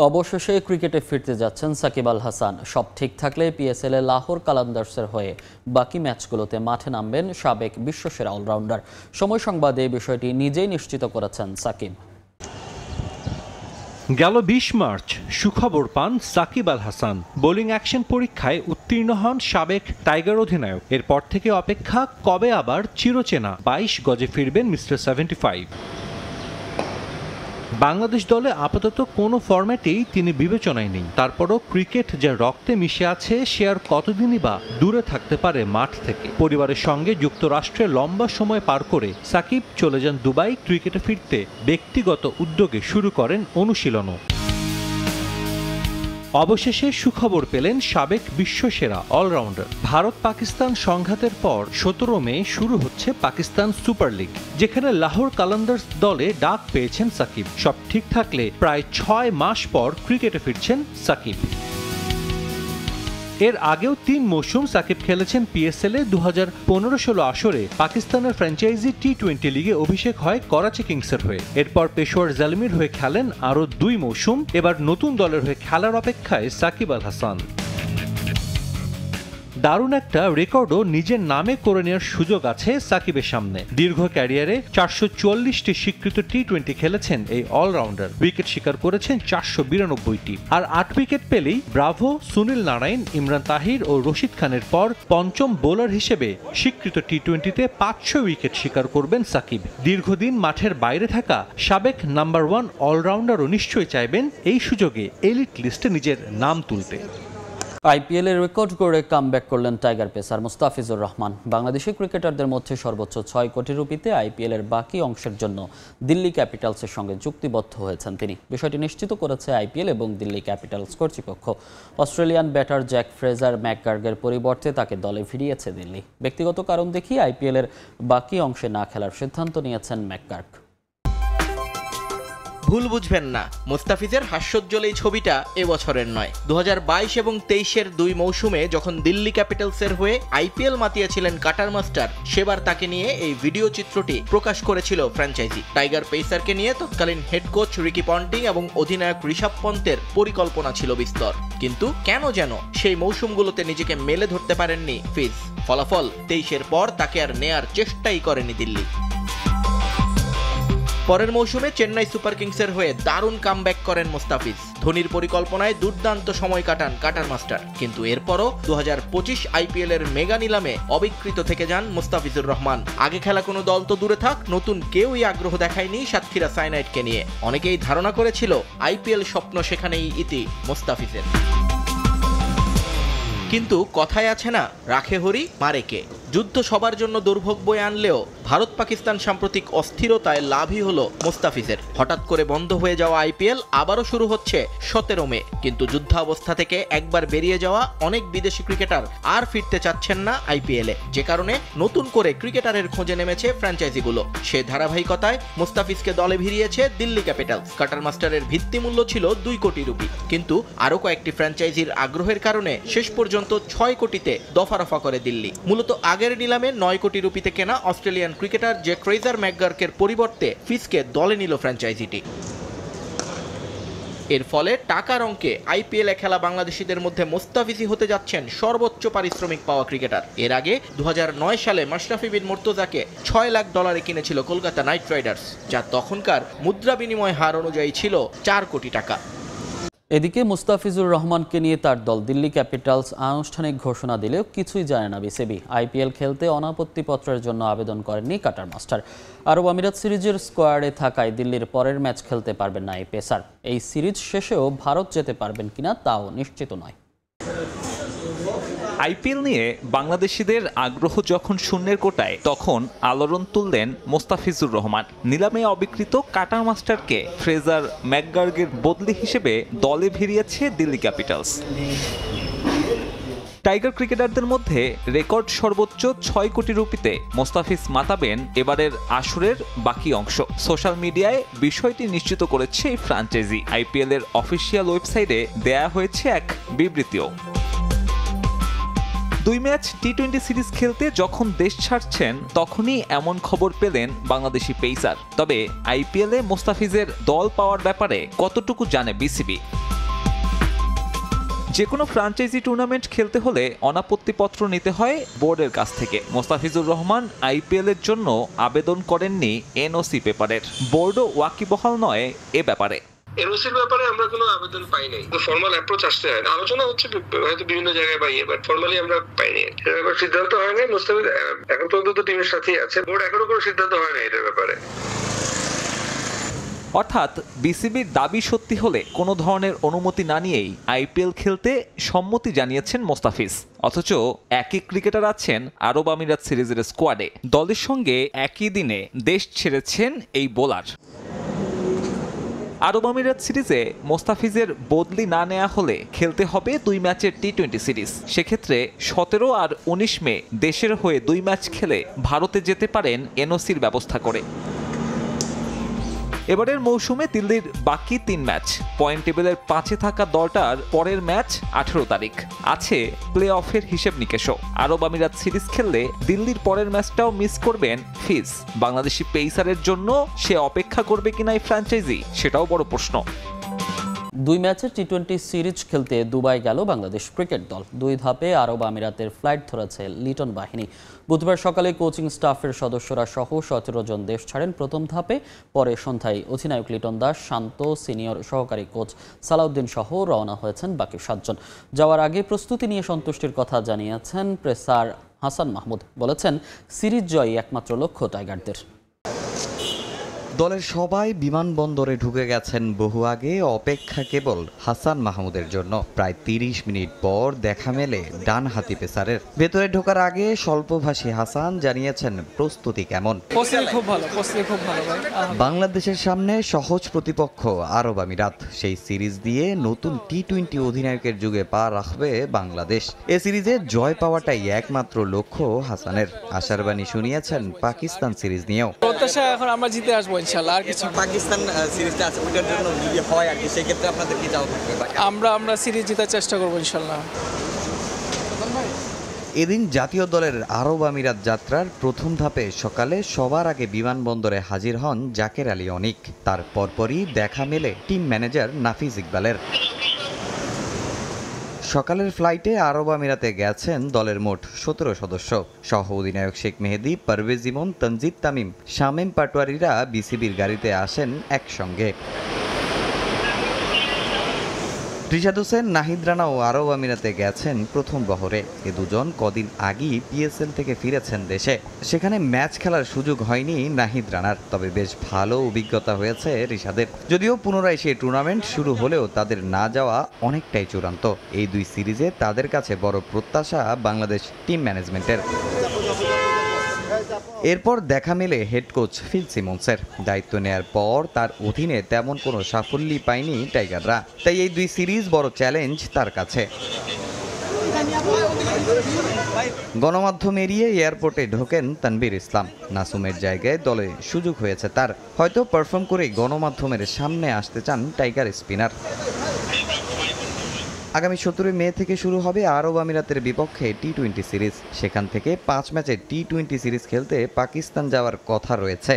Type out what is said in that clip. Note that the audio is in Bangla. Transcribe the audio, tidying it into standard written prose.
অবশেষে ক্রিকেটে ফিরতে যাচ্ছেন সাকিব আল হাসান। সব ঠিক থাকলে পিএসএল এ লাহোর কালান্দার্সের হয়ে বাকি ম্যাচগুলোতে মাঠে নামবেন সাবেক বিশ্বসেরা অলরাউন্ডার। সময় সংবাদে এই বিষয়টি নিজেই নিশ্চিত করেছেন সাকিব। গেল ২০ মার্চ সুখবর পান সাকিব আল হাসান। বোলিং অ্যাকশন পরীক্ষায় উত্তীর্ণ হন সাবেক টাইগার অধিনায়ক। এরপর থেকে অপেক্ষা কবে আবার চিরচেনা ২২ গজে ফিরবেন মিস্টার ৭৫। বাংলাদেশ দলে আপাতত কোনো ফরম্যাটেই তিনি বিবেচনায় নেই। তারপরও ক্রিকেট যা রক্তে মিশে আছে সে আর কতদিনই বা দূরে থাকতে পারে মাঠ থেকে। পরিবারের সঙ্গে যুক্তরাষ্ট্রে লম্বা সময় পার করে সাকিব চলে যান দুবাই। ক্রিকেটে ফিরতে ব্যক্তিগত উদ্যোগে শুরু করেন অনুশীলনও। অবশেষে সুখবর পেলেন সাবেক বিশ্বসেরা অলরাউন্ডার। ভারত পাকিস্তান সংঘাতের পর ১৭ মে শুরু হচ্ছে পাকিস্তান সুপার লিগ, যেখানে লাহোর কালান্দার্স দলে ডাক পেয়েছেন সাকিব। সব ঠিক থাকলে প্রায় ৬ মাস পর ক্রিকেটে ফিরছেন সাকিব। এর আগেও ৩ মৌসুম সাকিব খেলেছেন পিএসএল এ। ২০১৫-১৬ আসরে পাকিস্তানের ফ্র্যাঞ্চাইজি টি-20 লিগে অভিষেক হয় করাচি কিংসের হয়ে। এরপর পেশোয়ার জালমির হয়ে খেলেন আরও ২ মৌসুম। এবার নতুন দলের হয়ে খেলার অপেক্ষায় সাকিব আল হাসান। দারুণ একটা রেকর্ডও নিজের নামে করে নেওয়ার সুযোগ আছে সাকিবের সামনে। দীর্ঘ ক্যারিয়ারে ৪৪৪টি স্বীকৃত টি-20 খেলেছেন এই অলরাউন্ডার। উইকেট শিকার করেছেন ৪৯২টি। আর ৮ উইকেট পেলেই ব্রাভো, সুনীল নারায়ণ, ইমরান তাহির ও রশিদ খানের পর পঞ্চম বোলার হিসেবে স্বীকৃত টি-20তে ৫০০ উইকেট শিকার করবেন সাকিব। দীর্ঘদিন মাঠের বাইরে থাকা সাবেক নাম্বার 1 অলরাউন্ডারও নিশ্চয়ই চাইবেন এই সুযোগে এলিট লিস্টে নিজের নাম তুলতে। আইপিএল এর রেকর্ড করে কামব্যাক করলেন টাইগার পেসার মুস্তাফিজুর রহমান। বাংলাদেশি ক্রিকেটারদের মধ্যে সর্বোচ্চ ৬ কোটি রুপিতে আইপিএল এর বাকি অংশের জন্য দিল্লি ক্যাপিটালসের সঙ্গে চুক্তিবদ্ধ হয়েছেন তিনি। বিষয়টি নিশ্চিত করেছে আইপিএল এবং দিল্লি ক্যাপিটালস কর্তৃপক্ষ। অস্ট্রেলিয়ান ব্যাটার জ্যাক ফ্রেজার ম্যাকগার্গের পরিবর্তে তাকে দলে ফিরিয়েছে দিল্লি। ব্যক্তিগত কারণ দেখিয়ে আইপিএল এর বাকি অংশে না খেলার সিদ্ধান্ত নিয়েছেন ম্যাকগার্গ। ভুল বুঝবেন না, মুস্তাফিজের হাস্যোজ্জ্বল এই ছবিটা এবছরের নয়। ২০২২ এবং ২৩-এর ২ মৌসুমে যখন দিল্লি ক্যাপিটালসের হয়ে আইপিএল মাতিয়েছিলেন কাটার মাস্টার, সেবার তাকে নিয়ে এই ভিডিও চিত্রটি প্রকাশ করেছিল ফ্র্যাঞ্চাইজি। টাইগার পেসারকে নিয়ে তৎকালীন হেড কোচ রিকি পন্টিং এবং অধিনায়ক ঋষভ পন্তের পরিকল্পনা ছিল বিস্তর, কিন্তু কেন যেন সেই মৌসুমগুলোতে নিজেকে মেলে ধরতে পারেননি ফিজ। ফলাফল ২৩-এর পর তাকে আর নেয়ার চেষ্টাই করেনি দিল্লি। পরের মৌসুমে চেন্নাই সুপার কিংসের হয়ে দারুণ কামব্যাক করেন মুস্তাফিজ। ধোনির পরিকল্পনায় দুর্দান্ত সময় কাটান কাটার মাস্টার, কিন্তু এরপরও ২০২৫ আইপিএল এর মেগা নিলামে অবিকৃত থেকে যান মুস্তাফিজুর রহমান। আগে খেলা কোনো দল তো দূরে থাক, নতুন কেউই আগ্রহ দেখায়নি সাতক্ষীরা সাইনাইটকে নিয়ে। অনেকেই ধারণা করেছিল আইপিএল স্বপ্ন সেখানেই ইতি মুস্তাফিজের। কিন্তু কথায় আছে না, রাখে হরি মারে কে। যুদ্ধ সবার জন্য দুর্ভোগ বয়ে আনলেও ভারত পাকিস্তান সাম্প্রতিক অস্থিরতায় লাভই হলো মুস্তাফিজের। হঠাৎ করে বন্ধ হয়ে যাওয়া আইপিএল আবারও শুরু হচ্ছে ১৭ মে, কিন্তু যুদ্ধাবস্থা থেকে একবার বেরিয়ে যাওয়া অনেক বিদেশি ক্রিকেটার আর ফিরতে চাচ্ছেন না আইপিএলে, যে কারণে নতুন করে ক্রিকেটারের খোঁজে নেমেছে ফ্র্যাঞ্চাইজিগুলো। সে ধারাবাহিকতায় মুস্তাফিজকে দলে ভিড়িয়েছে দিল্লি ক্যাপিটালস। কাটার মাস্টারের ভিত্তিমূল্য ছিল ২ কোটি রুপি, কিন্তু আরও কয়েকটি ফ্র্যাঞ্চাইজির আগ্রহের কারণে শেষ পর্যন্ত ৬ কোটিতে দফারফা করে দিল্লি। মূলত আগের নিলামে ৯ কোটি রুপিতে কেনা অস্ট্রেলিয়ান ক্রিকেটার জ্যাক ফ্রেজার ম্যাকগার্কের পরিবর্তে ফিজকে দলে নিল ফ্র্যাঞ্চাইজিটি। এর ফলে টাকার অঙ্কে আইপিএলে খেলা বাংলাদেশিদের মধ্যে মুস্তাফিজই হতে যাচ্ছেন সর্বোচ্চ পারিশ্রমিক পাওয়া ক্রিকেটার। এর আগে ২০০৯ সালে মাশরাফি বিন মুর্তজাকে $৬ লাখ কিনেছিল কলকাতা নাইট রাইডার্স, যা তখনকার মুদ্রা বিনিময় হার অনুযায়ী ছিল ৪ কোটি টাকা। এদিকে মুস্তাফিজুর রহমানকে নিয়ে তার দল দিল্লি ক্যাপিটালস আনুষ্ঠানিক ঘোষণা দিলেও কিছুই জানে না বিসিবি। আইপিএল খেলতে অনাপত্তিপত্রের জন্য আবেদন করেননি কাটার মাস্টার। আরব আমিরাত সিরিজের স্কোয়াডে থাকায় দিল্লির পরের ম্যাচ খেলতে পারবেন না এই পেসার। এই সিরিজ শেষেও ভারত যেতে পারবেন কিনা তাও নিশ্চিত নয়। আইপিএল নিয়ে বাংলাদেশিদের আগ্রহ যখন শূন্যের কোটায়, তখন আলোড়ন তুললেন মোস্তাফিজুর রহমান। নিলামে অবিকৃত কাটার মাস্টারকে ফ্রেজার ম্যাকগার্গের বদলি হিসেবে দলে ভিড়িয়েছে দিল্লি ক্যাপিটালস। টাইগার ক্রিকেটারদের মধ্যে রেকর্ড সর্বোচ্চ ৬ কোটি রুপিতে মোস্তাফিজ মাতাবেন এবারের আসরের বাকি অংশ। সোশ্যাল মিডিয়ায় বিষয়টি নিশ্চিত করেছে এই ফ্র্যাঞ্চাইজি। আইপিএল এর অফিসিয়াল ওয়েবসাইটে দেয়া হয়েছে এক বিবৃতিও। ২ ম্যাচ টি-20 সিরিজ খেলতে যখন দেশ ছাড়ছেন তখনই এমন খবর পেলেন বাংলাদেশি পেসার। তবে আইপিএলে মোস্তাফিজের দল পাওয়ার ব্যাপারে কতটুকু জানে বিসিবি? যে কোনো ফ্র্যাঞ্চাইজি টুর্নামেন্ট খেলতে হলে অনাপত্তিপত্র নিতে হয় বোর্ডের কাছ থেকে। মোস্তাফিজুর রহমান আইপিএল এর জন্য আবেদন করেননি এনওসি পেপারের। বোর্ডও ওয়াকিবহাল নয় এ ব্যাপারে। এনওসির ব্যাপারে আমরা কোনো আবেদন পাই নাই। ফর্মাল অ্যাপ্রোচ আসতে হয়, আলোচনা হচ্ছে হয়তো বিভিন্ন জায়গায় পাইয়ে, বাট ফর্মালি আমরা পাইনি। এটার ব্যাপারে সিদ্ধান্ত হয় নাই। মোস্তাফিজ এখন পর্যন্ত টিমের সাথেই আছে। বোর্ড এখনো কোনো সিদ্ধান্ত হয় না এটার ব্যাপারে। অর্থাৎ বিসিবির দাবি সত্যি হলে কোনো ধরনের অনুমতি না নিয়েই আইপিএল খেলতে সম্মতি জানিয়েছেন মোস্তাফিজ। অথচ একই ক্রিকেটার আছেন আরব আমিরাত সিরিজের স্কোয়াডে। দলের সঙ্গে একই দিনে দেশ ছেড়েছেন এই বোলার। আরব আমিরাত সিরিজে মোস্তাফিজের বদলি না নেওয়া হলে খেলতে হবে 2 ম্যাচের টি-20 সিরিজ। সেক্ষেত্রে 17 আর 19 মে দেশের হয়ে 2 ম্যাচ খেলে ভারতে যেতে পারেন এনওসির ব্যবস্থা করে। এবারের মৌসুমে দিল্লির বাকি 3 ম্যাচ। পয়েন্ট টেবিলের 5-এ থাকা দলটার পরের ম্যাচ 18 তারিখ। আছে প্লে অফের হিসেব নিকেশও। আরব আমিরাত সিরিজ খেললে দিল্লির পরের ম্যাচটাও মিস করবেন ফিজ। বাংলাদেশি পেসারের জন্য সে অপেক্ষা করবে কিনা এই ফ্র্যাঞ্চাইজি, সেটাও বড় প্রশ্ন। 2 ম্যাচের টি-20 সিরিজ খেলতে দুবাই গেল বাংলাদেশ ক্রিকেট দল। 2 ধাপে আরব আমিরাতের ফ্লাইট ধরেছে লিটন বাহিনী। বুধবার সকালে কোচিং স্টাফের সদস্যরা সহ 17 জন দেশ ছাড়েন প্রথম ধাপে। পরে সন্ধ্যায় অধিনায়ক লিটন দাস, শান্ত, সিনিয়র সহকারী কোচ সালাউদ্দিন সহ রওনা হয়েছেন বাকি 7 জন। যাওয়ার আগে প্রস্তুতি নিয়ে সন্তুষ্টির কথা জানিয়েছেন পেসার হাসান মাহমুদ। বলেছেন, সিরিজ জয়ই একমাত্র লক্ষ্য টাইগারদের। দলের সবাই বিমানবন্দরে ঢুকে গেছেন বহু আগে। অপেক্ষা কেবল হাসান মাহমুদের জন্য। প্রায় 30 মিনিট পর দেখা মেলে ডানহাতি পেসারের। ভেতরে ঢোকার আগে স্বল্পভাষী হাসান জানিয়েছেন প্রস্তুতি কেমন। খুব ভালো ভাই। বাংলাদেশের সামনে সহজ প্রতিপক্ষ আরব আমিরাত। সেই সিরিজ দিয়ে নতুন টি-20 অধিনায়কের যুগে পা রাখবে বাংলাদেশ। এ সিরিজে জয় পাওয়াটাই একমাত্র লক্ষ্য হাসানের। আশার বাণী শুনিয়েছেন পাকিস্তান সিরিজ নিয়েও। প্রত্যাশা এখন আমরা জিতে আসবো ইনশাআল্লাহ। আর কিছু পাকিস্তান সিরিজটা আছে, ওটার জন্য যদি হয় আর কি, সেই ক্ষেত্রে আপনাদের কি চাওয়া থাকবে? আমরা সিরিজ জেতার চেষ্টা করবো ইনশাআল্লাহ। এদিন জাতীয় দলের আরব আমিরাত যাত্রার প্রথম ধাপে সকালে সবার আগে বিমানবন্দরে হাজির হন জাকের আলী অনিক। তার পরপরই দেখা মেলে টিম ম্যানেজার নাফিজ ইকবালের। সকালের ফ্লাইটে আরব আমিরাতে গেছেন দলের মোট 17 সদস্য। সহ অধিনায়ক শেখ মেহেদী, পারভেজ ইমন, তানজিদ তামিম, শামীম পাটোয়ারিরা বিসিবির গাড়িতে আসেন একসঙ্গে। রিশাদ হোসেন, নাহিদ রানাও আরব আমিরাতে গেছেন প্রথম বহরে। এ দুজন কদিন আগেই পিএসএল থেকে ফিরেছেন দেশে। সেখানে ম্যাচ খেলার সুযোগ হয়নি নাহিদ রানার, তবে বেশ ভালো অভিজ্ঞতা হয়েছে রিশাদের। যদিও পুনরায় সেই টুর্নামেন্ট শুরু হলেও তাদের না যাওয়া অনেকটাই চূড়ান্ত। এই 2 সিরিজে তাদের কাছে বড় প্রত্যাশা বাংলাদেশ টিম ম্যানেজমেন্টের। এরপর দেখা মেলে হেড কোচ ফিল সিমন্সের। দায়িত্ব নেয়ার পর তার অধীনে তেমন কোনো সাফল্যই পায়নি টাইগাররা। তাই এই 2 সিরিজ বড় চ্যালেঞ্জ তার কাছে। গণমাধ্যম এড়িয়ে এয়ারপোর্টে ঢোকেন তানভীর ইসলাম। নাসুমের জায়গায় দলে সুযোগ হয়েছে তার। হয়তো পারফর্ম করে গণমাধ্যমের সামনে আসতে চান টাইগার স্পিনার। আগামী 17 মে থেকে শুরু হবে আরব আমিরাতের বিপক্ষে টি-20 সিরিজ। সেখান থেকে 5 ম্যাচের টি-20 সিরিজ খেলতে পাকিস্তান যাওয়ার কথা রয়েছে।